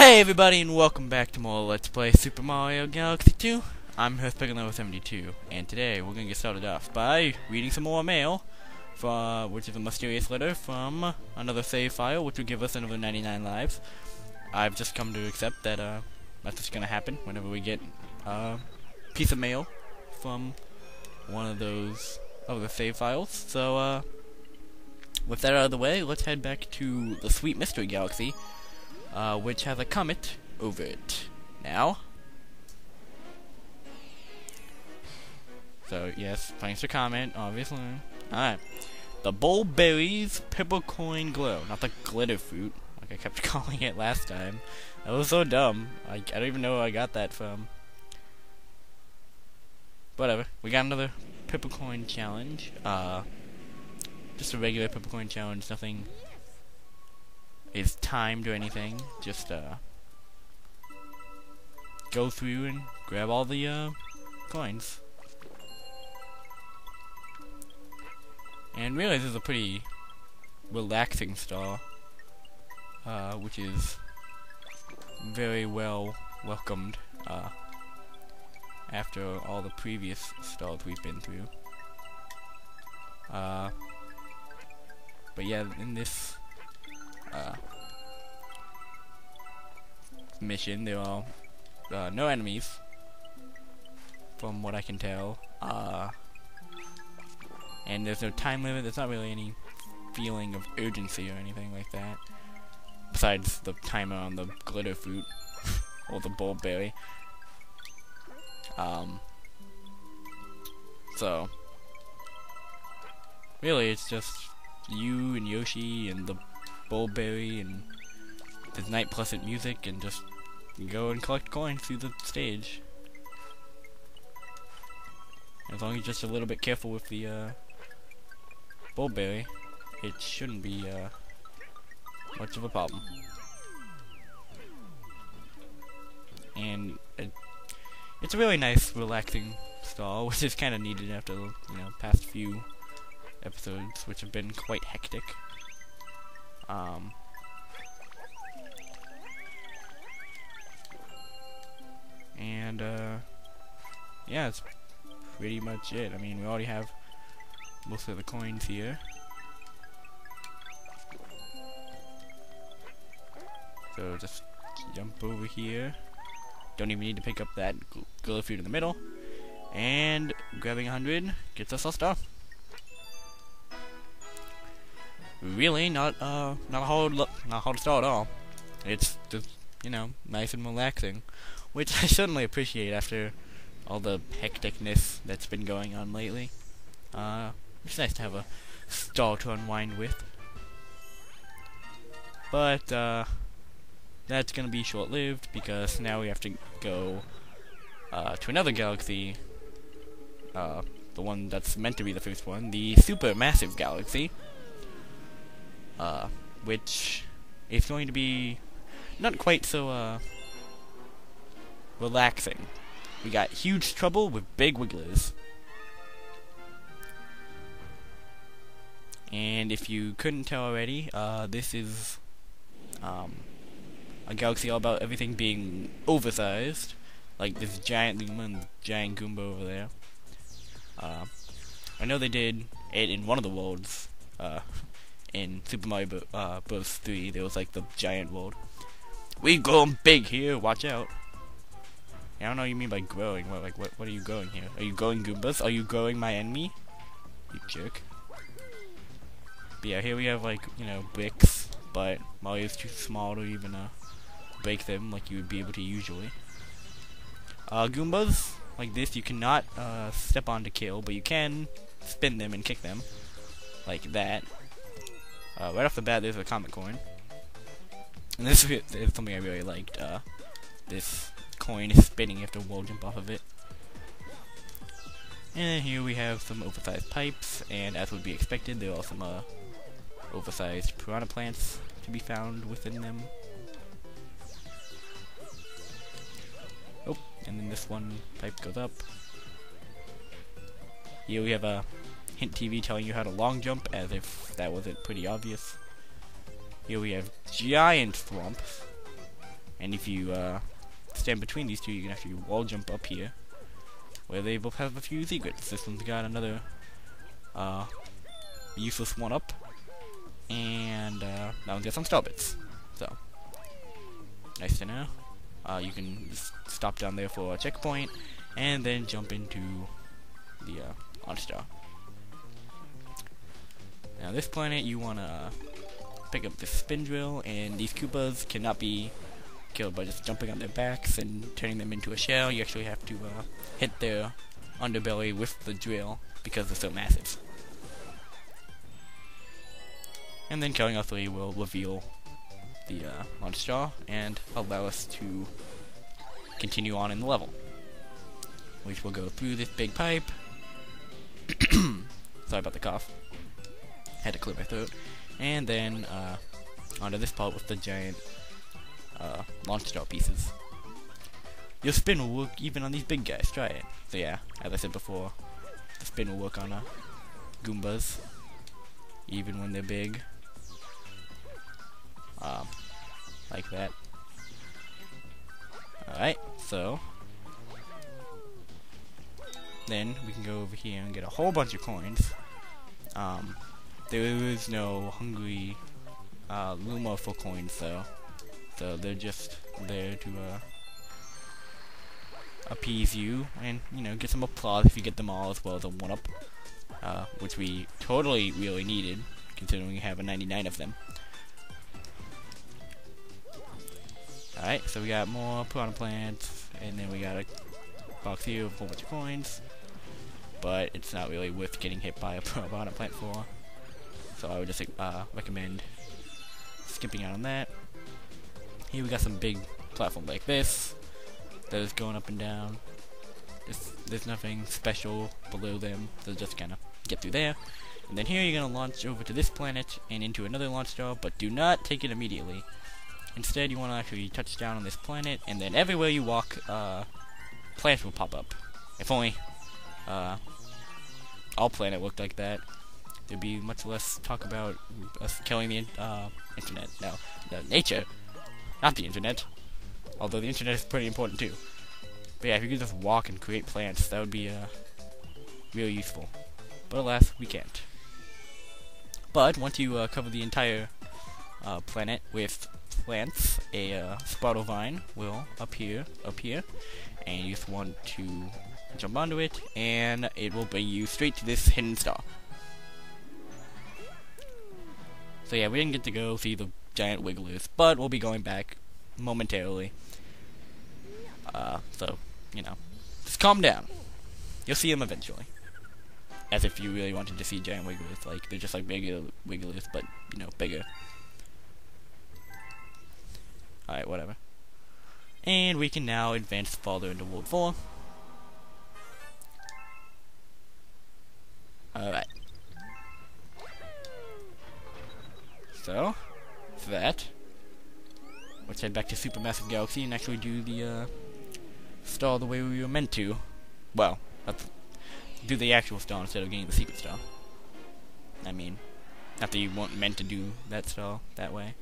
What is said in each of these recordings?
Hey everybody, and welcome back to more Let's Play Super Mario Galaxy 2. I'm Hearthpick level 72, and today we're gonna get started off by reading some more mail, which is a mysterious letter from another save file, which will give us another 99 lives. I've just come to accept that that's just gonna happen whenever we get a piece of mail from one of those other save files. So with that out of the way, let's head back to the Sweet Mystery Galaxy, which has a comet over it now. So yes, thanks for comment, obviously. Alright. The Bulberry's Peppercoin Glow, not the glitter fruit, like I kept calling it last time. That was so dumb. I don't even know where I got that from. Whatever. We got another Peppercoin challenge. Just a regular Peppercoin challenge, nothing is timed or anything. Just go through and grab all the coins. And really, this is a pretty relaxing stall, which is very well welcomed after all the previous stalls we've been through. But yeah, in this mission, there are no enemies, from what I can tell, and there's no time limit. There's not really any feeling of urgency or anything like that, besides the timer on the glitter fruit or the bulberry. So really, it's just you and Yoshi and the bulberry and there's Night Pleasant music, and just go and collect coins through the stage. As long as you're just a little bit careful with the bulberry, it shouldn't be much of a problem. And it's a really nice, relaxing stall, which is kind of needed after the past few episodes, which have been quite hectic. And yeah, that's pretty much it. I mean, we already have most of the coins here. So just jump over here. Don't even need to pick up that glitter fruit in the middle. And grabbing 100 gets us a star. Really, not a hard start at all. It's just, nice and relaxing, which I certainly appreciate after all the hecticness that's been going on lately. It's nice to have a stall to unwind with. But that's gonna be short-lived, because now we have to go to another galaxy, the one that's meant to be the first one, the Supermassive Galaxy. Which is going to be not quite so relaxing. We got huge trouble with big wigglers. And if you couldn't tell already, this is a galaxy all about everything being oversized, like this giant Luma and giant Goomba over there. I know they did it in one of the worlds, in Super Mario Bros. 3, there was like the giant world. We going big here, watch out. I don't know what you mean by growing. What are you growing here? Are you growing Goombas? Are you growing my enemy? You jerk. But yeah, here we have bricks, but Mario's too small to even break them like you would be able to usually. Goombas like this you cannot step on to kill, but you can spin them and kick them like that. Right off the bat, there's a Comet coin, and this is something I really liked. This coin is spinning; you have to wall jump off of it. And here we have some oversized pipes, and as would be expected, there are some oversized piranha plants to be found within them. Oh, and then this one pipe goes up. Here we have a Hint TV telling you how to long jump, as if that wasn't pretty obvious. Here we have giant swamps. And if you stand between these two, you can actually wall jump up here, where they both have a few secrets. This one's got another useless one-up, and that one's got some star bits. So, nice to know. You can just stop down there for a checkpoint, and then jump into the launch star. Now this planet, you wanna pick up the spin drill, and these Koopas cannot be killed by just jumping on their backs and turning them into a shell. You actually have to hit their underbelly with the drill because they're so massive. And then killing all three will reveal the launch star and allow us to continue on in the level, which will go through this big pipe. Sorry about the cough. Had to clear my throat. And then onto this part with the giant launch star pieces. Your spin will work even on these big guys. Try it. So yeah, as I said before, the spin will work on Goombas, even when they're big. Like that. Alright, so then we can go over here and get a whole bunch of coins. There is no hungry Luma for coins though, so they're just there to appease you and, you know, get some applause if you get them all, as well as a 1-up, which we totally really needed considering we have a 99 of them. Alright, so we got more piranha plants, and then we got a box here with a whole bunch of coins, but it's not really worth getting hit by a piranha plant for, so I would just recommend skipping out on that. Here we got some big platforms like this that is going up and down. There's nothing special below them, so just kind of get through there. And then here you're going to launch over to this planet and into another launch star, but do not take it immediately. Instead, you want to actually touch down on this planet, and then everywhere you walk, plants will pop up. If only all planet looked like that, there'd be much less talk about us killing the internet. No, nature, not the internet. Although the internet is pretty important too. But yeah, if you could just walk and create plants, that would be really useful. But alas, we can't. But once you cover the entire planet with plants, a sproutle vine will appear and you just want to jump onto it, and it will bring you straight to this hidden star. So yeah, we didn't get to go see the giant wigglers, but we'll be going back momentarily. So, you know, just calm down. You'll see them eventually. As if you really wanted to see giant wigglers, like, they're just like regular wigglers, but, you know, bigger. Alright, whatever. And we can now advance farther into World 4. Alright. So, for that, let's head back to Supermassive Galaxy and actually do the star the way we were meant to. Well, let's do the actual star instead of getting the secret star. I mean, not that you weren't meant to do that star that way.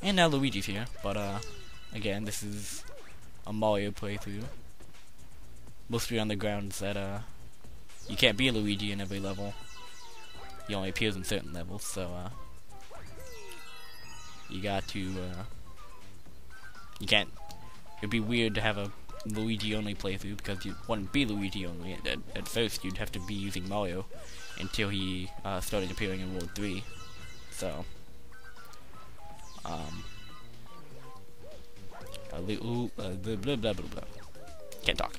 And now Luigi's here, but again, this is a Mario playthrough. Mostly on the grounds that you can't be a Luigi in every level. He only appears in certain levels, so you got to you can't. It'd be weird to have a Luigi only playthrough because you wouldn't be Luigi only. At first, you'd have to be using Mario until he started appearing in World 3. So, blah blah blah blah. Can't talk.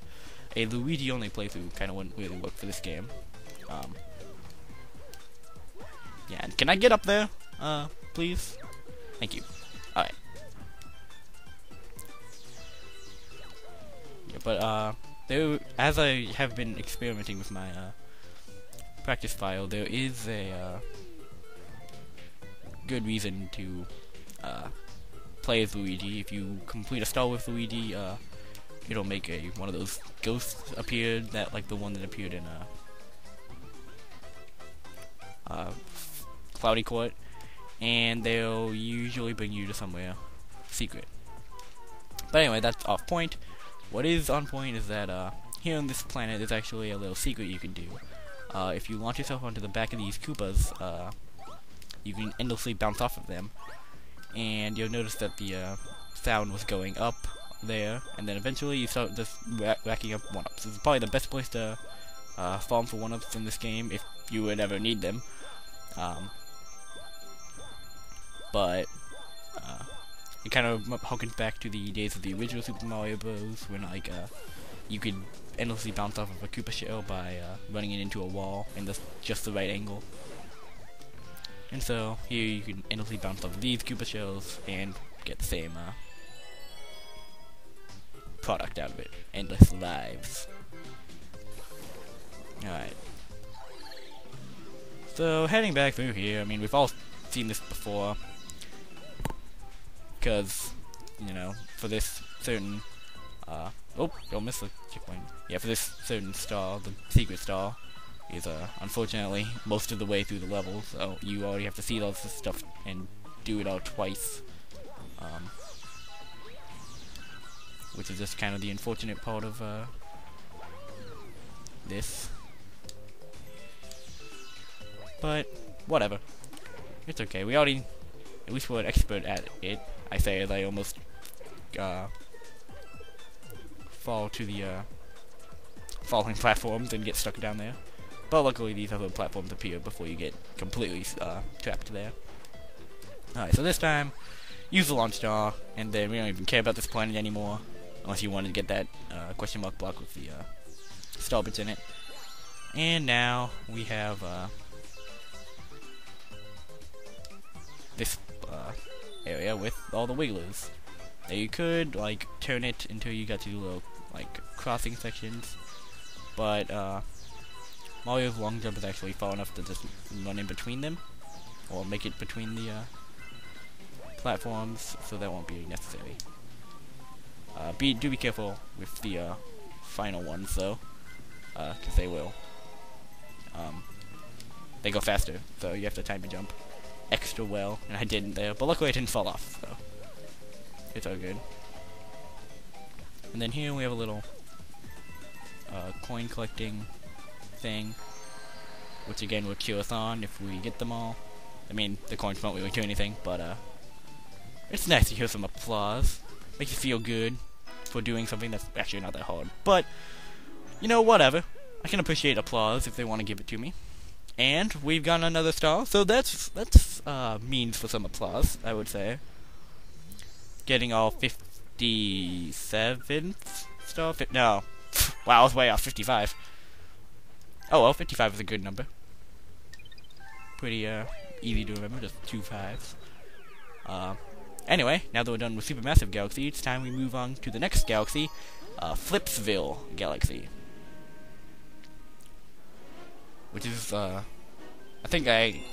A Luigi only playthrough kind of wouldn't really work for this game. Yeah, and can I get up there, please? Thank you. Alright. Yeah, but, there, as I have been experimenting with my, practice file, there is a, good reason to, play as Luigi. If you complete a star with Luigi, it'll make one of those ghosts appear, that, like the one that appeared in, Cloudy Court, and they'll usually bring you to somewhere secret. But anyway, that's off point. What is on point is that here on this planet there's actually a little secret you can do. If you launch yourself onto the back of these Koopas, you can endlessly bounce off of them, and you'll notice that the sound was going up there, and then eventually you start just racking up one-ups. This is probably the best place to farm for one-ups in this game if you would ever need them. But it kind of harkens back to the days of the original Super Mario Bros. When like you could endlessly bounce off of a Koopa shell by running it into a wall in just the right angle. And so here you can endlessly bounce off of these Koopa shells and get the same product out of it. Endless lives. Alright. So heading back through here, I mean we've all seen this before. Because, you know, for this certain oh, don't miss the checkpoint. Yeah, for this certain star, the secret star is unfortunately most of the way through the level, so you already have to see all this stuff and do it all twice. Which is just kind of the unfortunate part of this. But whatever. It's okay. We already, at least we're an expert at it. I say as I almost fall to the falling platforms and get stuck down there. But luckily these other platforms appear before you get completely trapped there. Alright, so this time, use the launch star, and then we don't even care about this planet anymore, unless you want to get that question mark block with the star bits in it. And now we have this area with all the wigglers. Now you could like turn it until you got to little like crossing sections, but Mario's long jump is actually far enough to just run in between them, or make it between the platforms, so that won't be necessary. Do be careful with the final ones though, because they will. They go faster, so you have to time your jump extra well, and I didn't there, but luckily I didn't fall off, so it's all good. And then here we have a little coin collecting thing, which again will cheer us on if we get them all. I mean, the coins won't really do anything, but it's nice to hear some applause. Makes you feel good for doing something that's actually not that hard. But, you know, whatever. I can appreciate applause if they want to give it to me. And we've got another star, so that's means for some applause, I would say. Getting all 57th star? No. Wow, I was way off. 55. Oh well, 55 is a good number. Pretty easy to remember, just 2 5s. Anyway, now that we're done with Supermassive Galaxy, it's time we move on to the next galaxy, Flipsville Galaxy. Which is, I think I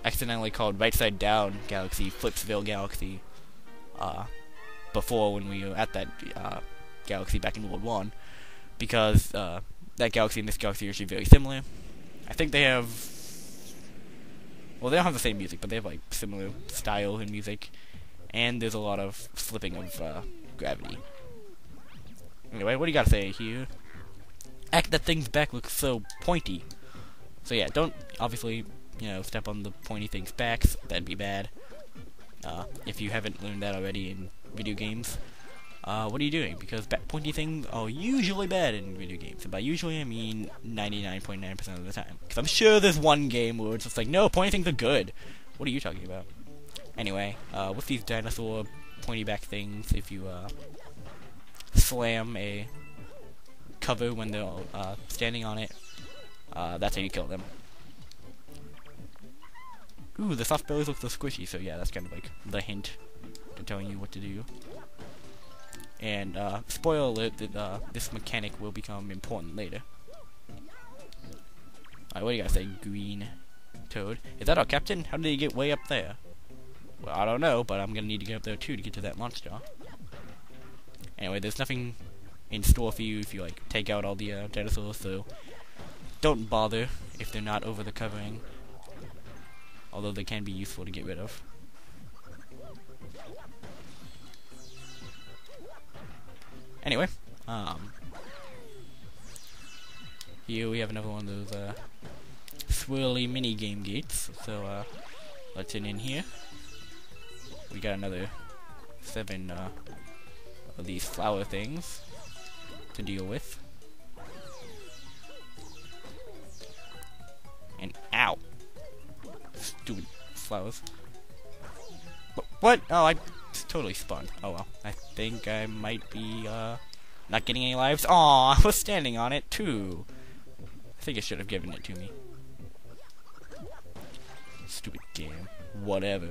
accidentally called Right Side Down Galaxy Flipsville Galaxy before when we were at that galaxy back in World 1, because that galaxy and this galaxy are actually very similar. I think they have, well, they don't have the same music, but they have like similar style in music, and there's a lot of slipping of gravity. Anyway, what do you gotta say here? That thing's back looks so pointy. So yeah, don't obviously, you know, step on the pointy thing's backs. That'd be bad. If you haven't learned that already in video games. What are you doing? Because pointy things are usually bad in video games. And by usually, I mean 99.9% of the time. Because I'm sure there's one game where it's just like, no, pointy things are good. What are you talking about? Anyway, with these dinosaur pointy back things, if you slam a cover when they're standing on it, that's how you kill them. Ooh, the soft bellies look so squishy, so yeah, that's kind of like the hint to telling you what to do. And, spoiler alert, that this mechanic will become important later. Alright, what do you guys say, Green Toad? Is that our captain? How did he get way up there? Well, I don't know, but I'm gonna need to get up there too to get to that launch star. Anyway, there's nothing in store for you if you, like, take out all the dinosaurs, so don't bother if they're not over the covering. Although they can be useful to get rid of. Anyway, here we have another one of those swirly mini game gates. So let's in here. We got another 7 of these flower things to deal with. And ow! Stupid flowers. What? Oh, I totally spun. Oh well. I think I might be not getting any lives. Aw, I was standing on it too. I think it should have given it to me. Stupid game. Whatever.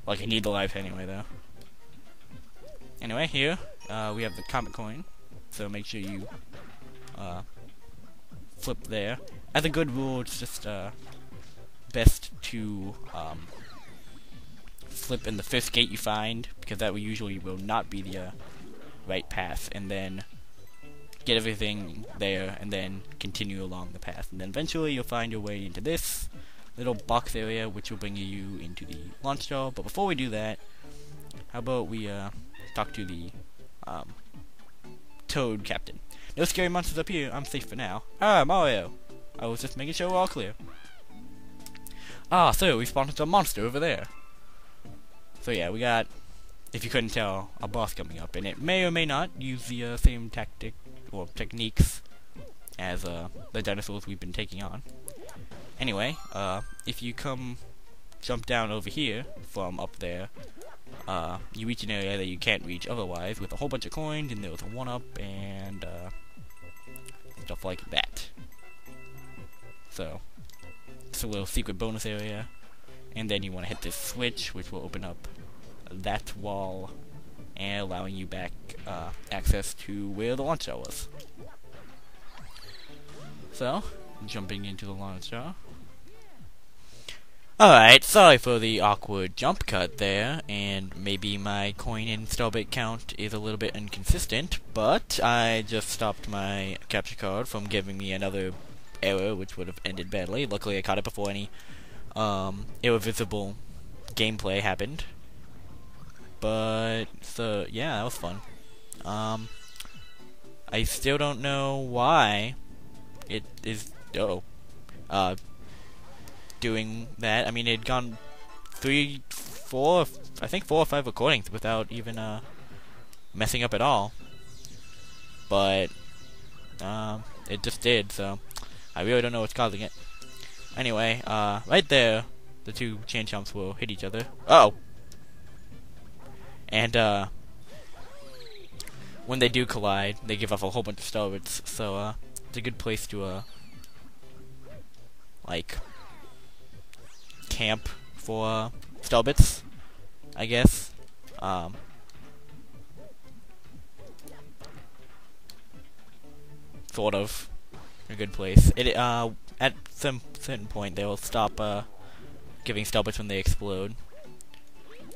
Like, I need the life anyway, though. Anyway, here, we have the Comet coin. So make sure you, flip there. As a good rule, it's just, best to, flip in the first gate you find, because that usually will not be the, right path, and then get everything there, and then continue along the path. And then eventually you'll find your way into this little box area, which will bring you into the launch star. But before we do that, how about we talk to the Toad Captain. No scary monsters up here. I'm safe for now. Ah, Mario. I was just making sure we're all clear. Ah, so we spawned a monster over there. So yeah, we got, if you couldn't tell, a boss coming up, and it may or may not use the same tactic or techniques as the dinosaurs we've been taking on. Anyway, if you jump down over here from up there, you reach an area that you can't reach otherwise with a whole bunch of coins, and there was a 1-up and stuff like that. So, it's a little secret bonus area, and then you want to hit this switch, which will open up that wall and allowing you back access to where the launch star was. So, jumping into the launch star. Alright, sorry for the awkward jump cut there, and maybe my coin and starbit count is a little bit inconsistent, but I just stopped my capture card from giving me another error, which would have ended badly. Luckily I caught it before any irreversible gameplay happened. But, so, yeah, that was fun. I still don't know why it is, doing that. I mean, it had gone 3, 4, I think 4 or 5 recordings without even messing up at all. But it just did, so I really don't know what's causing it. Anyway, right there, the two chain chomps will hit each other. Uh oh! And when they do collide, they give off a whole bunch of starbits, so it's a good place to like camp for starbits, I guess. Sort of a good place. It at some certain point they will stop giving starbits when they explode,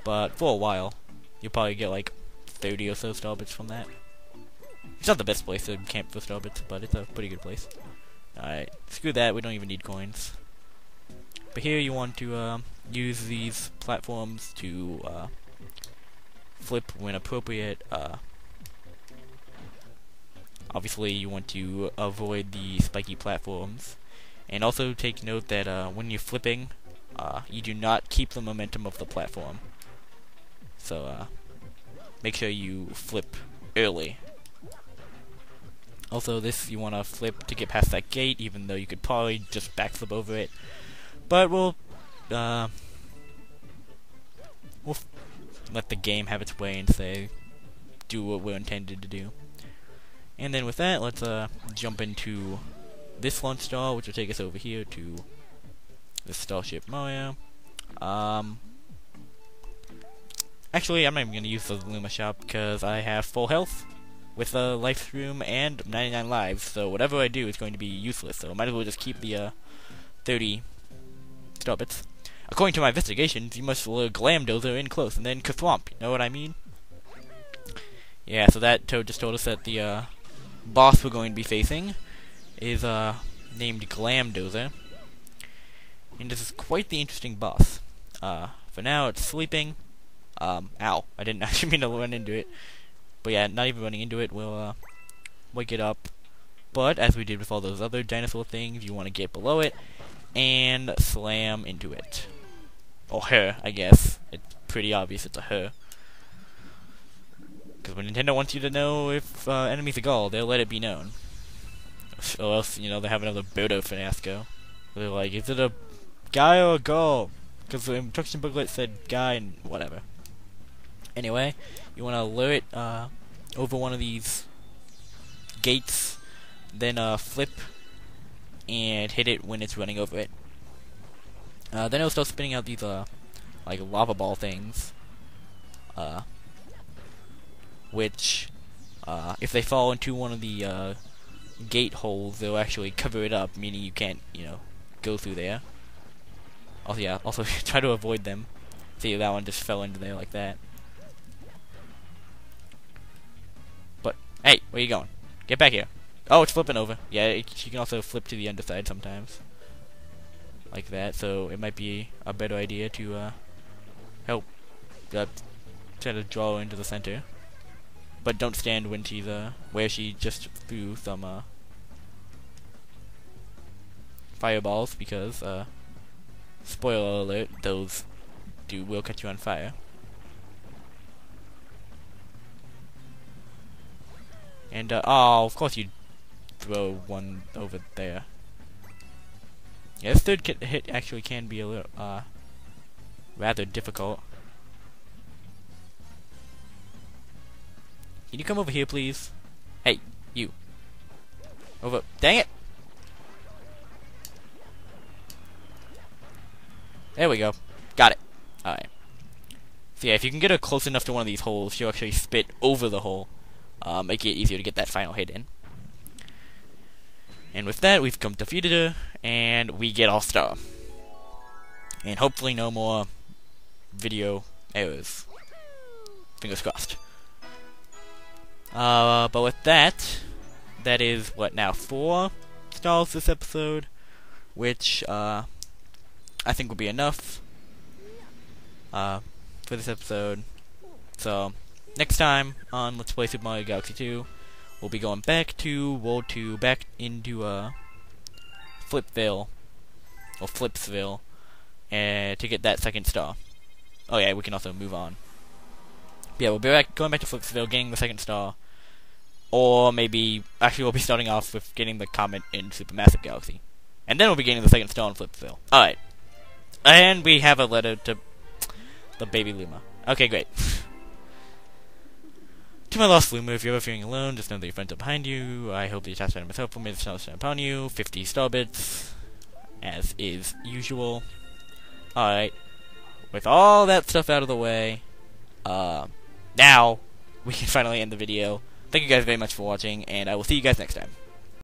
but for a while you'll probably get like 30 or so starbits from that. It's not the best place to camp for starbits, but it's a pretty good place. Alright, screw that, we don't even need coins. But here you want to use these platforms to flip when appropriate. Obviously you want to avoid the spiky platforms. And also take note that when you're flipping, you do not keep the momentum of the platform. So make sure you flip early. Also, this you want to flip to get past that gate, even though you could probably just backflip over it. But we'll let the game have its way and say, do what we're intended to do. And then with that, let's jump into this launch star, which will take us over here to the Starship Mario. Actually, I'm not even going to use the Luma shop because I have full health with a life room and 99 lives, so whatever I do is going to be useless, so I might as well just keep the 30 starbits. According to my investigations, you must lure Glamdozer in close and then kerthwomp, you know what I mean? Yeah, so that Toad just told us that the boss we're going to be facing is named Glamdozer, and this is quite the interesting boss. For now, it's sleeping. Ow, I didn't actually mean to run into it. But yeah, not even running into it will wake it up. But as we did with all those other dinosaur things, you want to get below it and slam into it. Or her, I guess. It's pretty obvious it's a her. Because when Nintendo wants you to know if enemies are Gull, they'll let it be known. Or else, you know, they have another Birdo fiasco. They're like, is it a guy or a Gull? Because the instruction booklet said guy and whatever. Anyway, you want to lure it over one of these gates, then flip and hit it when it's running over it. Then it'll start spinning out these like lava ball things, which if they fall into one of the gate holes, they'll actually cover it up, meaning you can't, you know, go through there. Also, yeah, also try to avoid them. See, that one just fell into there like that. But hey, where you going? Get back here. Oh, it's flipping over. Yeah, you can also flip to the underside sometimes. Like that, so it might be a better idea to help try to draw into the center. But don't stand when she's where she just threw some fireballs, because spoiler alert, those will catch you on fire. And oh, of course you'd throw one over there. Yeah, this third hit actually can be a little rather difficult. Can you come over here, please? Hey, you. Over. Dang it! There we go. Got it. Alright. So yeah, if you can get her close enough to one of these holes, she'll actually spit over the hole. Make it easier to get that final hit in. And with that, we've defeated her, and we get our star. And hopefully no more video errors. Fingers crossed. But with that, that is, what now, 4 stars this episode, which, I think will be enough, for this episode. So, next time on Let's Play Super Mario Galaxy 2, we'll be going back to World 2, back into, Flipsville, or Flipsville, and to get that second star. Oh yeah, we can also move on. Yeah, we'll be going back to Flipsville, getting the second star. Or maybe, actually we'll be starting off with getting the Comet in Supermassive Galaxy. And then we'll be getting the second star in Flipsville. Alright. And we have a letter to the baby Luma. Okay, great. To my lost Luma, if you're ever feeling alone, just know that your friends are behind you. I hope the attachment is helpful. May the challenge shine upon you. 50 star bits, as is usual. Alright. With all that stuff out of the way, now we can finally end the video. Thank you guys very much for watching, and I will see you guys next time.